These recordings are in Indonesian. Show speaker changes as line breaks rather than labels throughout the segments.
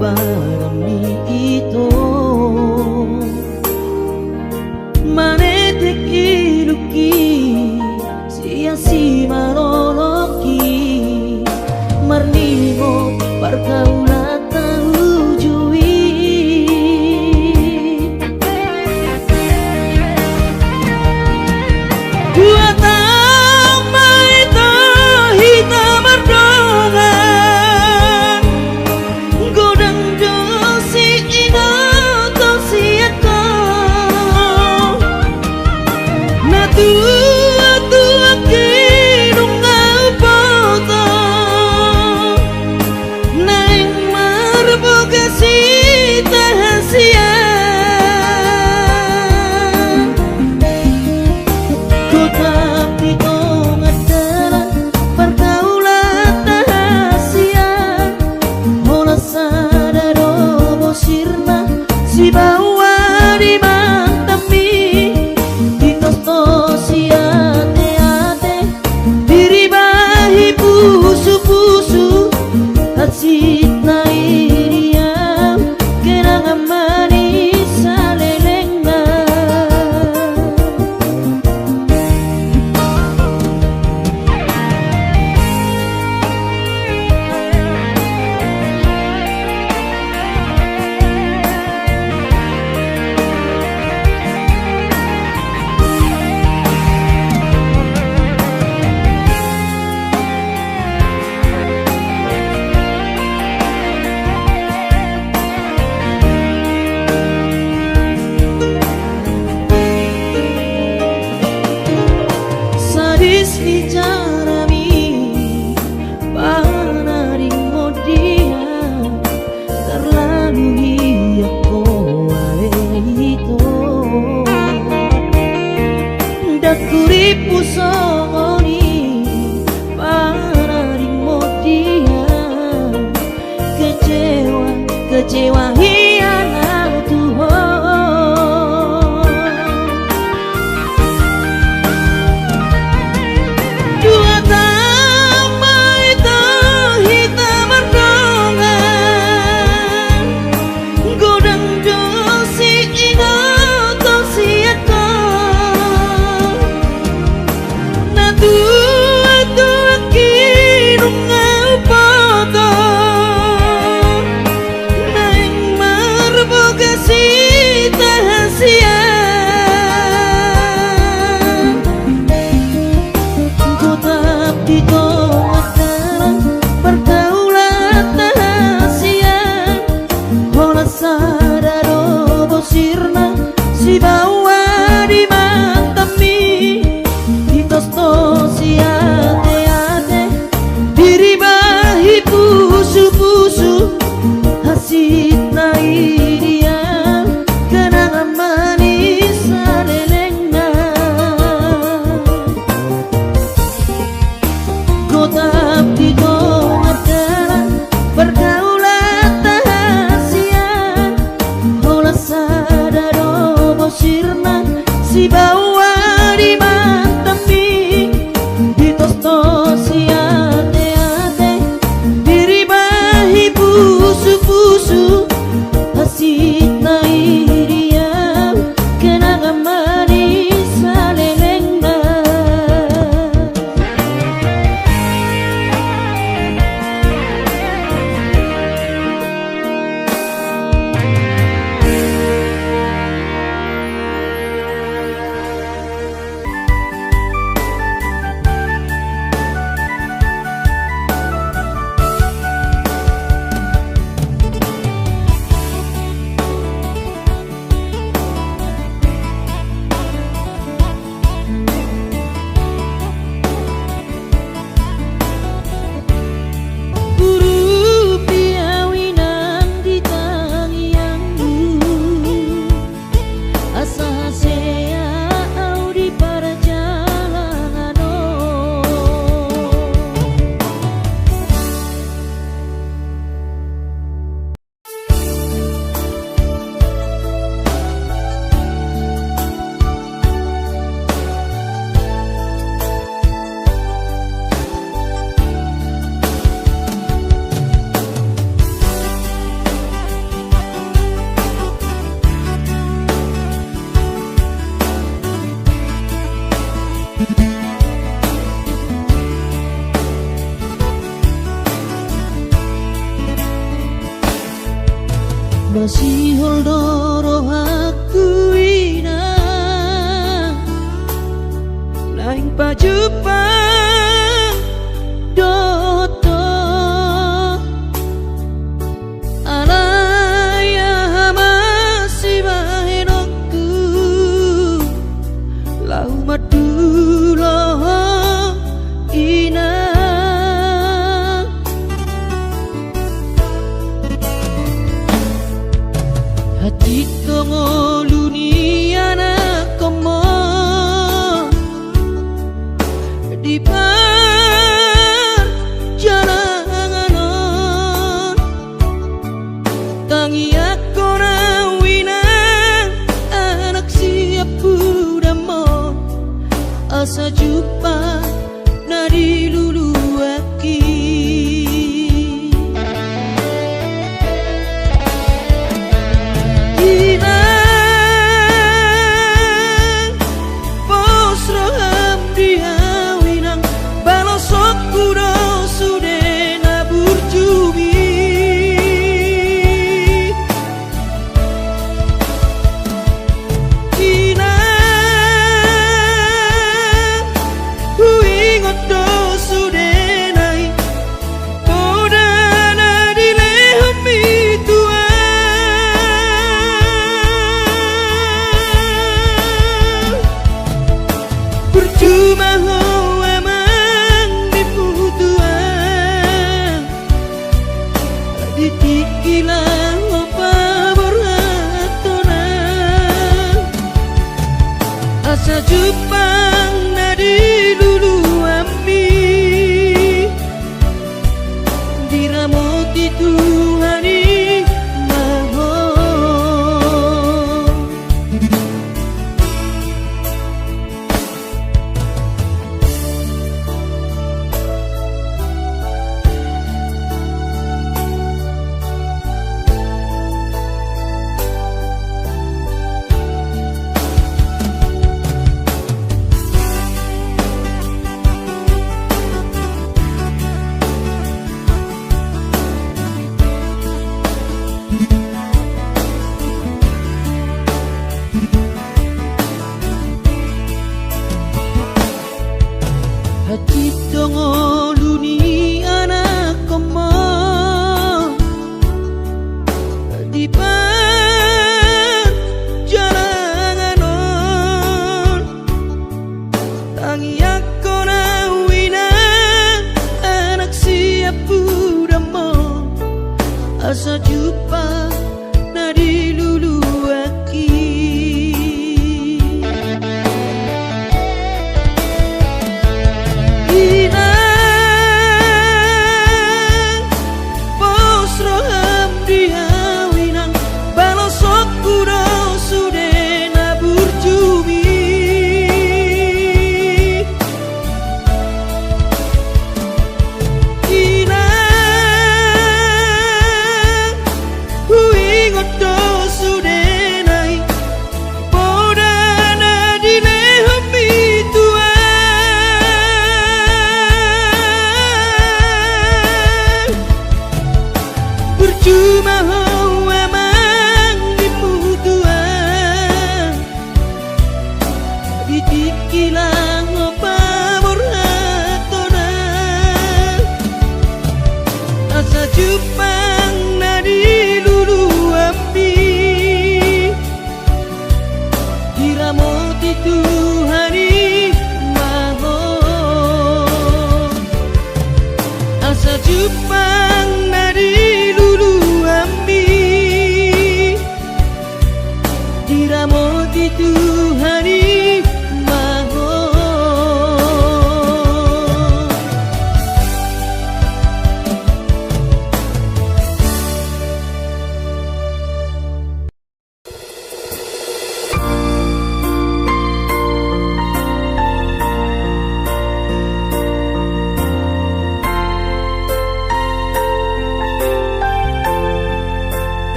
barami ito manetek iluki siya si maroloki marlimot parkaulat taujui dua tamai tahita mardongan godang dosi ina tosiaka na tua tua kinung ngapota naing marbogasi tahasia si bawa di mantami di tostosi ate-ate diribahi pusu-pusu hatsit na iriam kenangan manis salelengna Disni jarami panaring modia terlalu hiako itu dakuri pusoni panaring modia kecewa hianat Tuhan si bawa di mantami di tostosi ate-ate diribahi pusu-pusu hasit na iriam kenangan manis salelengna gotap di tongataran pergaulan tahasian hola sadar si holdoro aku ina laing pajupang doto alaya masih bahenokku lau madulo ina hati tongoluni anak komo di perjalanan tangi aku rawina anak siap budamon asa jumpa nadi lulu aki Dikilang apa beratona asa jupang nadi lulu ami diramoti Tuhani mahon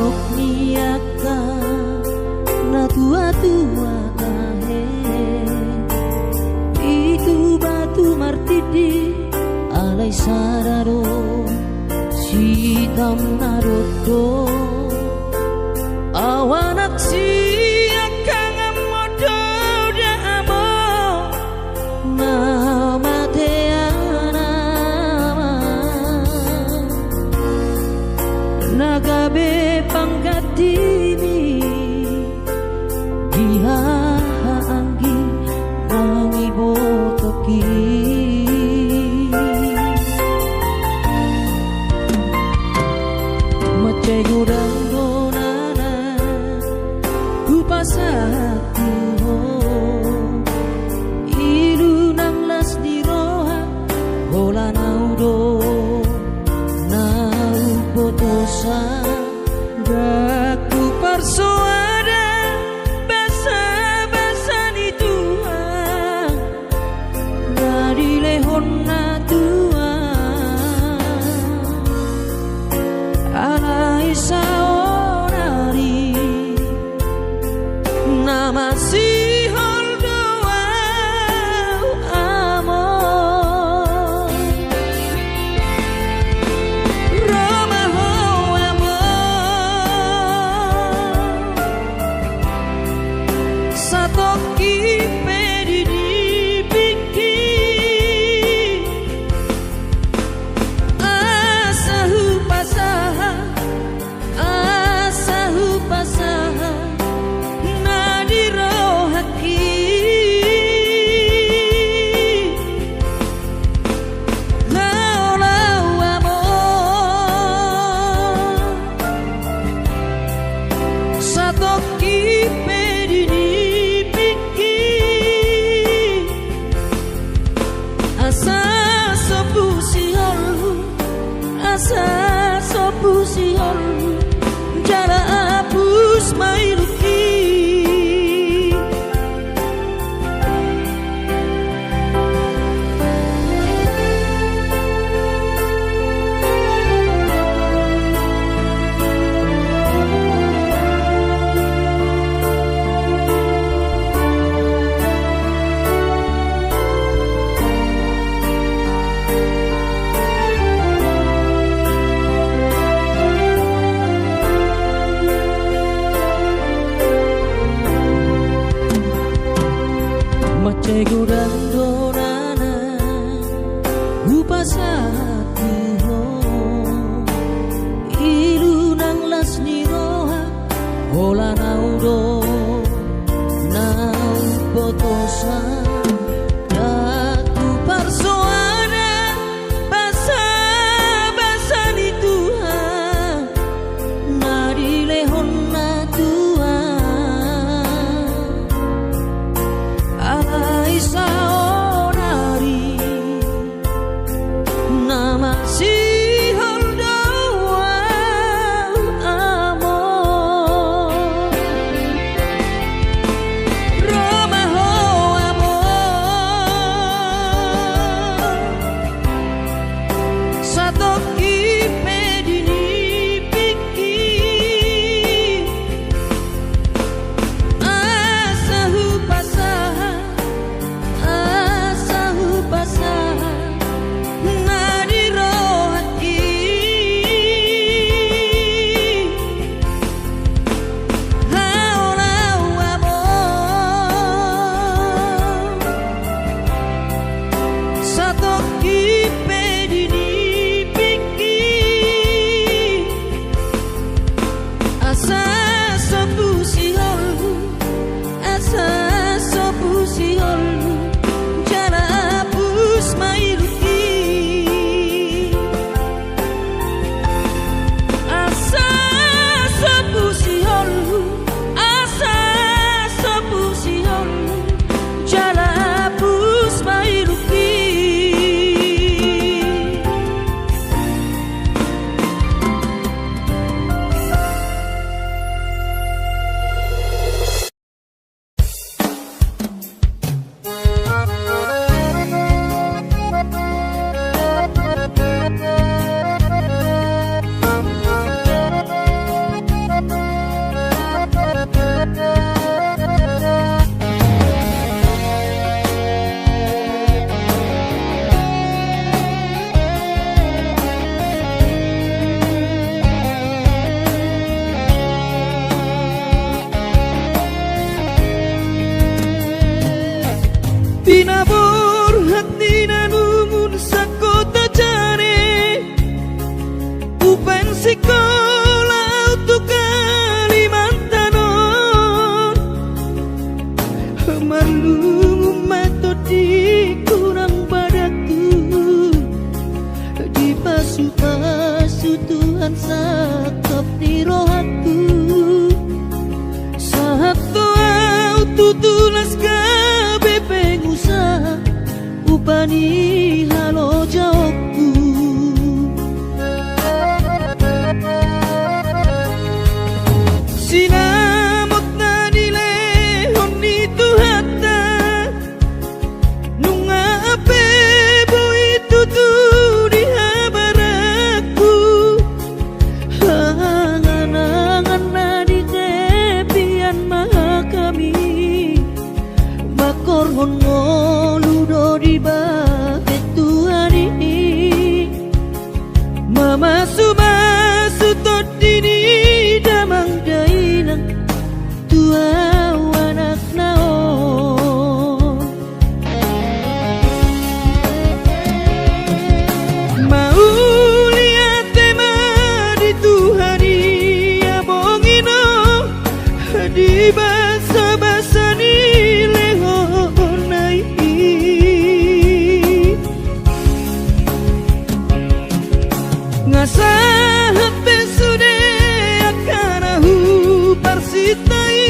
Satok niaka na tua-tua kahe itu batu martidi alai sararo sitam narodo awanak siakang amodo damo nama teana nagabe pangkatimi dihaanggi nangi botoki macai gudang donana ku pasatu ilu nang las di roha hola naudo nau potosa daku persoada basa-basa ni Tuhan dari lehon na Tuhan alai saonari nama si holdoa amor Roma ho amor satoki pedidi biki asahu pasaha nadiro haki lau amor satoki pedini piki asa sopu siholhu jara apus mailuki macai gudang donana upasatu ilu nang las ni roha hola naudo nau potosa daku persoada basa-basa ni Tuhan nadi lehon na Tuhan alai saonari nama si holdoa amor Roma ho amor bani halo jawabku. Sinamot na nile honi tuhata nunga ape boy tutu di habaraku hanganangan na di tepian maha kami makor ludo di bakit Tuhan ini mama sumasu tot dini damang dainang tua anak naon mau lihat tema di Tuhani abongino di basa-basa ni lehonai ngasahat besude akanahu parsitai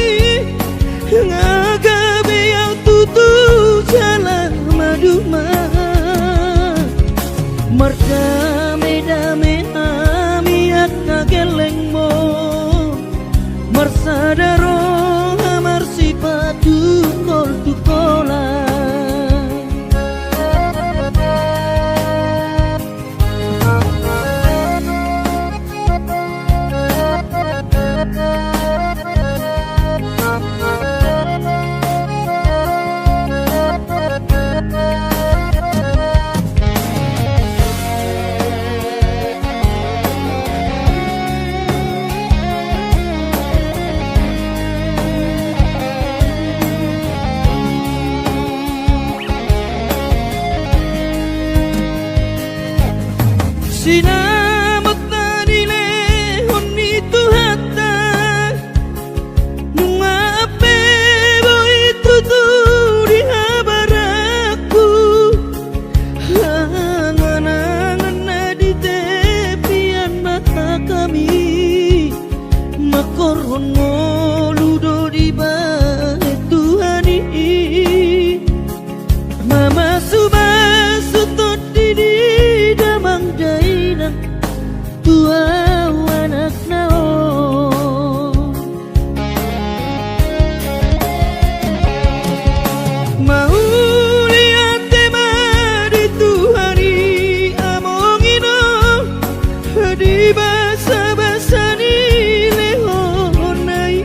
ngagabe yang tutu jalan maduma merdame-dame amiat ngageleng mo marsadaro amar sipatu kol tukola sinamot na nile honi tuhata nunga ape boy tutu di habaraku hanganangan na di tepian mata kami makorhon ludo di bakit Tuhan ini mama subasu tot dini damang dainang tua anak naon mau lihat tema di Tuhani amongino di basa-basa ni lehonai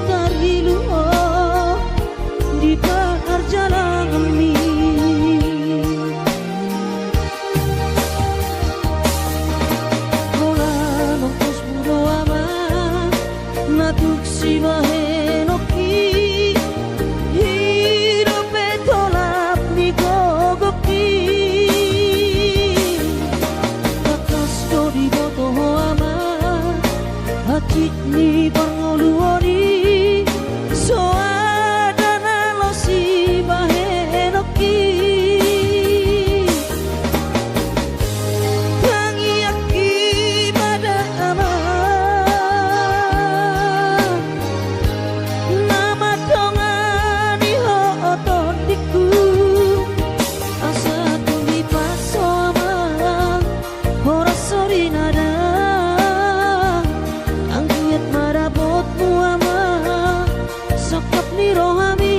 dari luar di bahar jalan kami. Ola nongkos budo ama natuk si bahenoki hidup etolap ni gogoki kakas do di boto ama hati ni pangoluori soadana lo si bahenoki tangiaki pada ama nama dongani ho otondiku asa tumi paso ama ora sori nada angkiat marabotmu ama sokap ni rohami.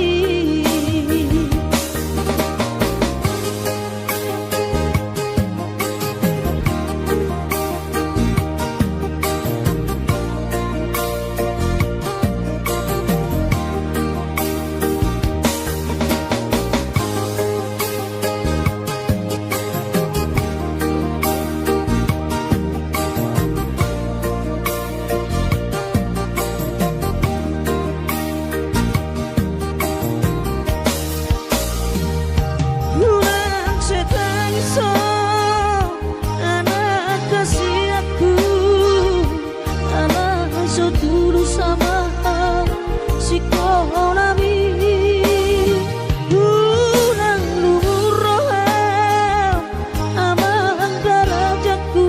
Ulang setang iso anak kasih aku anak so tulus sama si kolami ulang luhur roham amang darajatku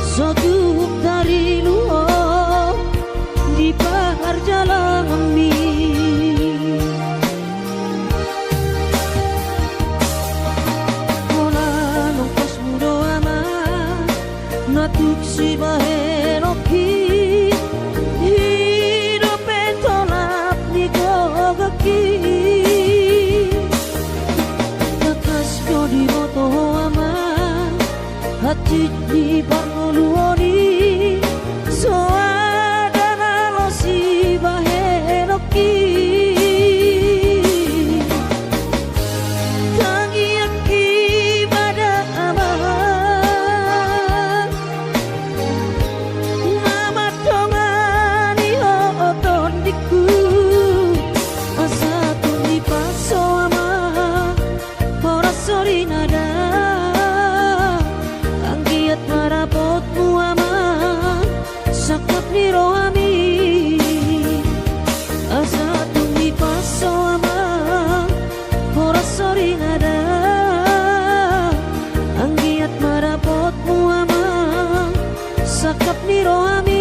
so tuh dari luar di bahar jalan kami. Natuk si bahenoki hidup etolap ni gogaki kakas ko di boto ama hati ni pangoluori soadana lo si bahenoki tangiaki pada ama nama dongani ho otondiku asa tumi paso ama ora sori nada angkiat marabotmu ama sakap ni rohami asa tumi paso ama ora sori nada angkiat marabotmu ama sakap ni rohami.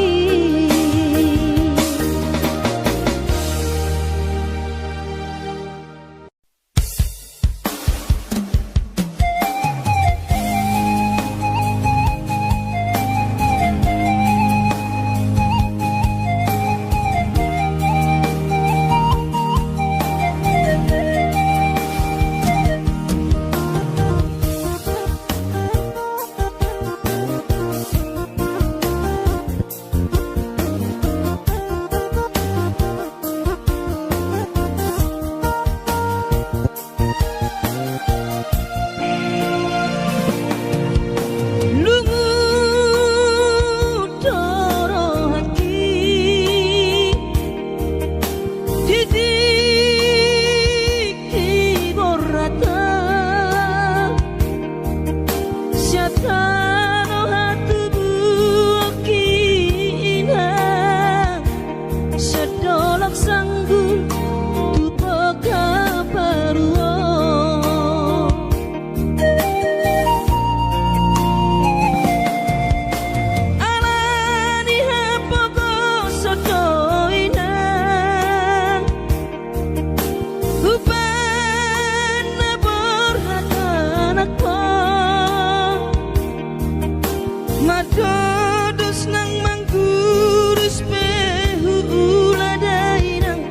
Madodos nang manggurus pehu uladai nang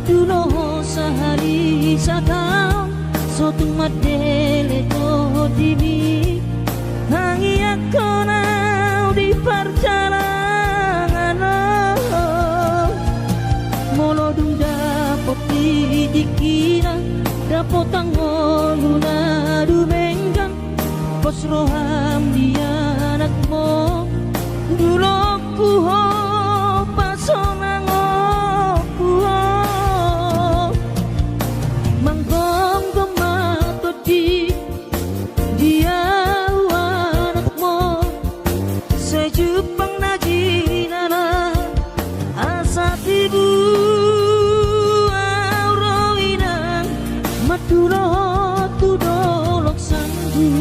madulo sehari satang sotung madele to dimi nangi aku nau di perjalanan molo dung dapot di dikira dapot angoluna dumenggang pos roham dia anakmu dulu kuho pasonango kuho manggong gemato di dia anakmu sejupang najinana asa tibu auroinang madulo tudolok sanggu.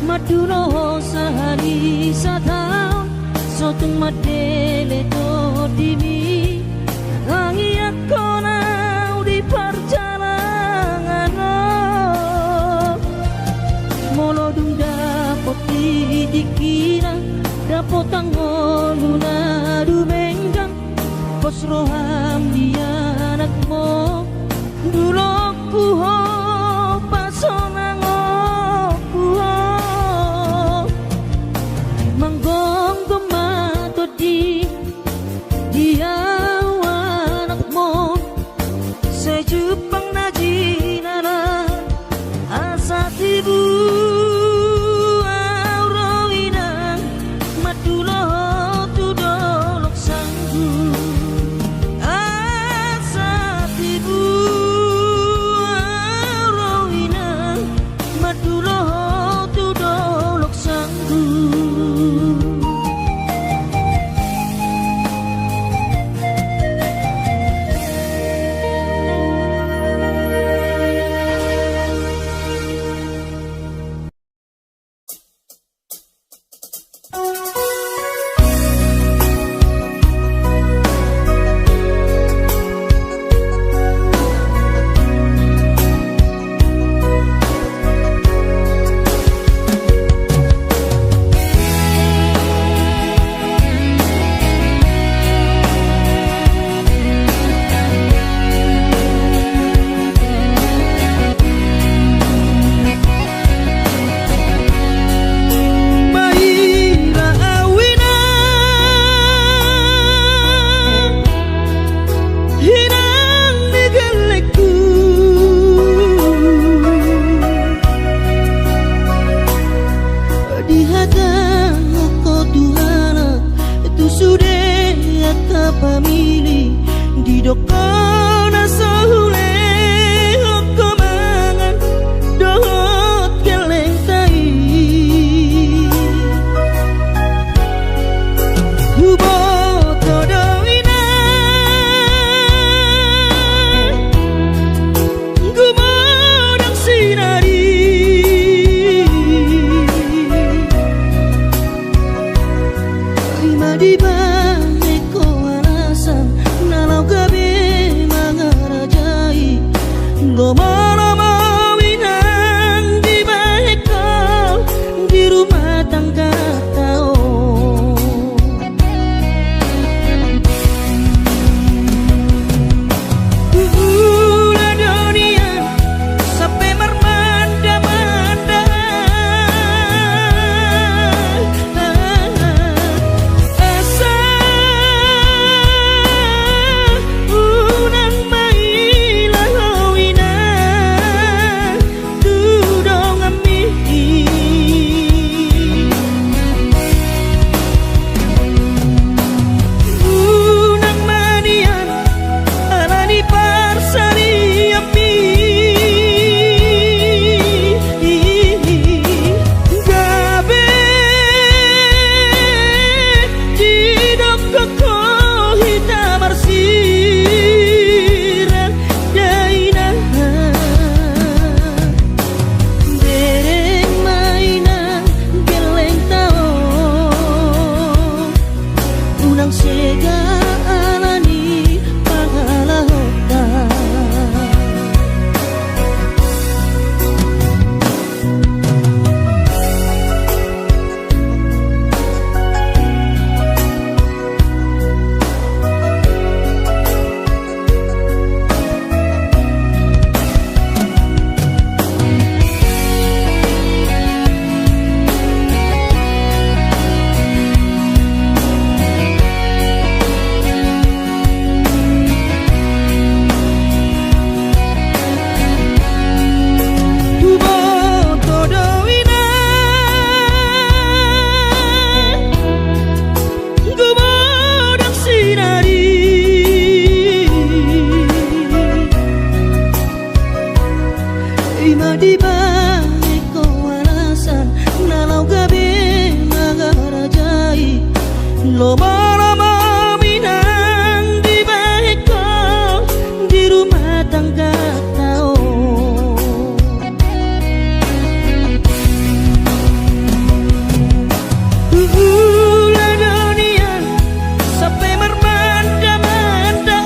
Madulo sehari satang sotung madele to dimi nangi aku nau di perjalanan molo dung dapot di dikira dapot angoluna dumenggang pos roham dia anakmu dulu kuho pasonango kuho manggong gemato di dia anakmu sejupang najinana asa tibu auroinang madulo tudolok sanggu asa tibu auroinang madulo tudolok sanggu. Pamili di dokona sahule hoko mangan dohot keleng tai hubo todoina gumodang sinari lima di lama-lama winang di bahekal di rumah tangga tao Ula dunia sampai mermanda-manda unang segalani pangalahota. Di balik kewarasan nalau gabe nagarajai loma-loma minang di balik kau di rumah tangga tau ulah dunia sampai mermanda-manda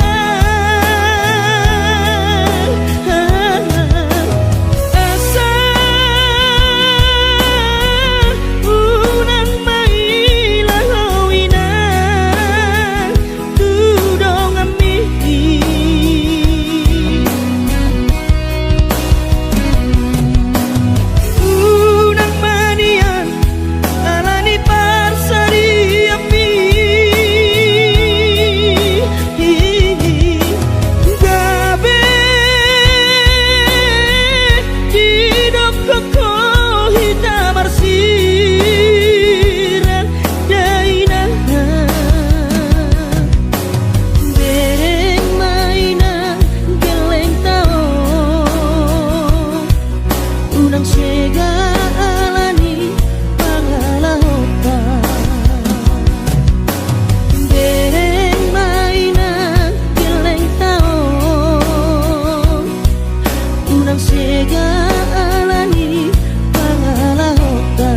segalani pangalahota. Dereng mainan geleng taon unang segalani pangalahota.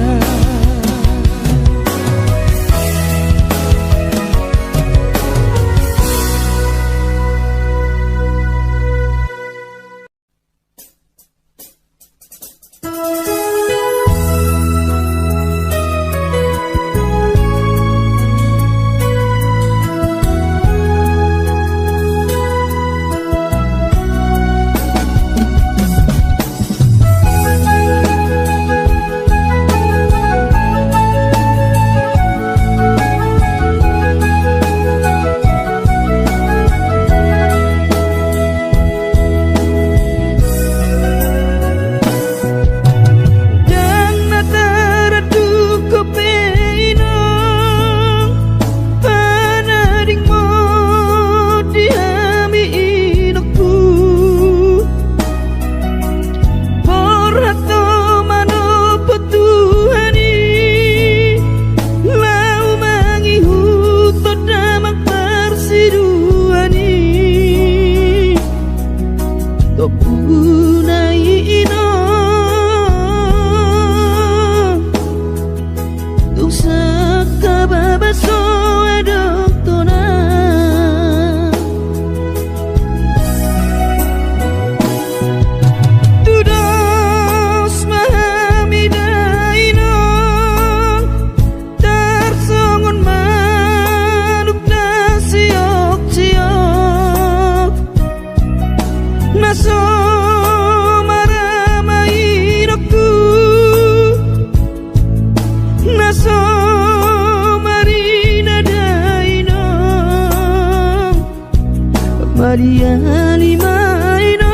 Maria limaino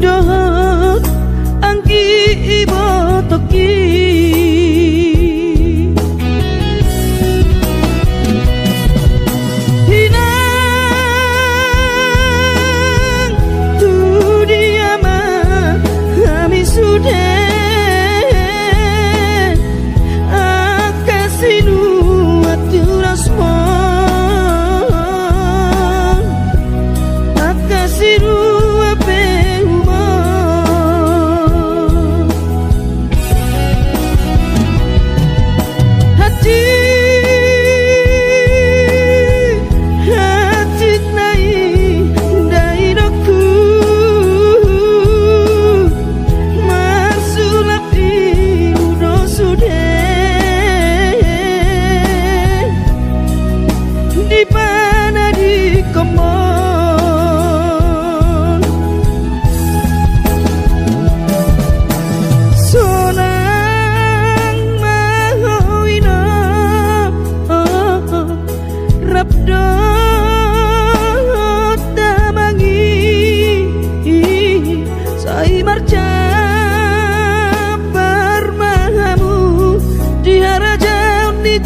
dohot angki ibo toki hinang tu dia mah kami sudah akasinu aturas mo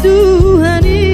Tuhani.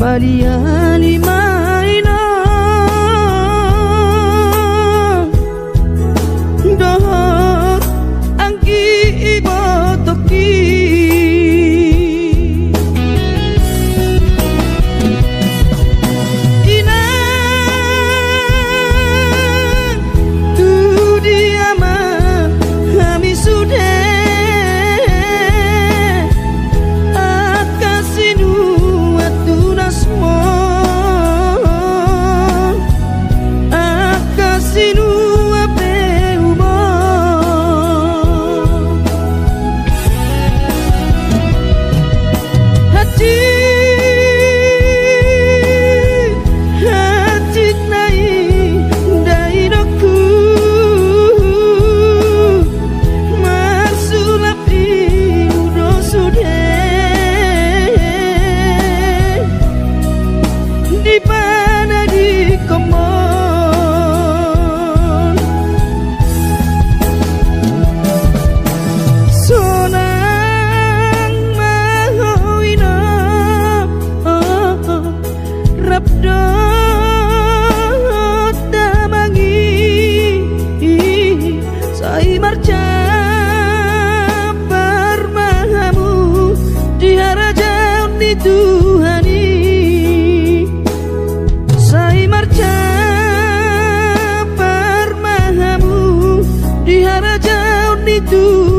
Mariani maina dohor angki ibotoki ina tu dia mah kami sudah Tuhani, sai marcha permahamu di harajan itu.